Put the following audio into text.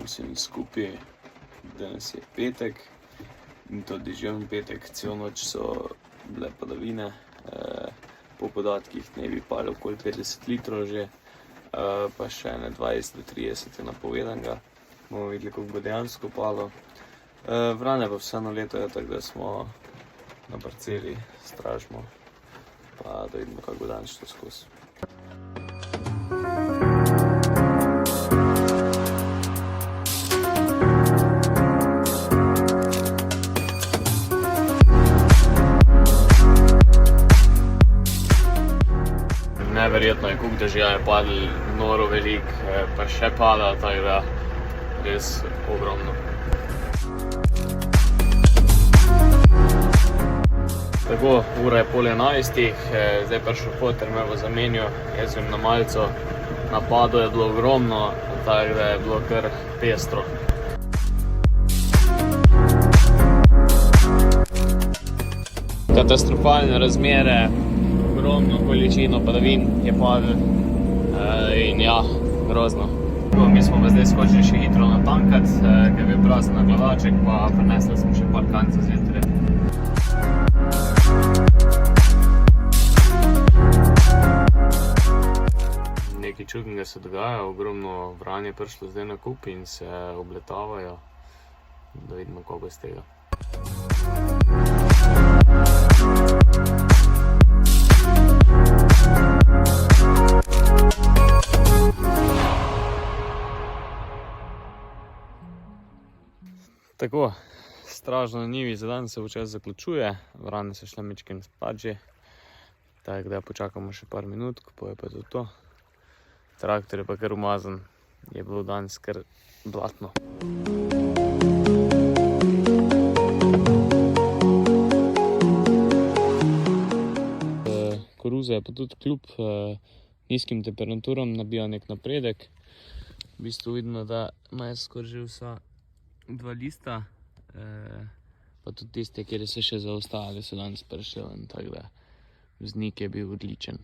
vsem skupaj. Danes je petek in to deževni petek, celo noč so bile padavine. Po podatkih naj bi padlo okoli 50 litrov že, pa še ne 20 do 30 je napovedanega. Bomo videli, koliko bo dejansko padlo. Vrane pa vseeno letajo, tako da smo na parceli, stražimo, pa da vidimo, kako bo danes šlo skozi. Neverjetno je, koliko dežja je padlo, noro veliko, pa še pada, tako da res ogromno. Tako, ura je 10:30, zdaj prišel foter, me bo zamenjal, jaz grem na malico. Napadov je bilo ogromno, tako da je bilo kar pestro. Katastrofalne razmere, ogromno količino padavin je padlo in ja, grozno. Mi smo pa zdaj skočili še hitro natankat, ker je bil prazen nakladaček, pa prinesli smo še par kanca zjutraj. Nekaj čudnega se dogaja, ogromno vran je prišlo zdaj na kup in se obletavajo, da vidimo, kako bo iz tega. Tako, straža na njivi za dan se včasih zaključuje, vrane so šle mičkim spat že, tako da počakamo še par minut, ko je pa to. Traktor je pa kar umazan, je bilo danes kar blatno. Koruza je pa tudi kljub nizkim temperaturam nabija nek napredek. V bistvu vidimo, da ima skoraj že vsa dva lista, pa tudi tiste, kjer so še zaostali, so danes prišli ven, tako da vznik je bil odličen.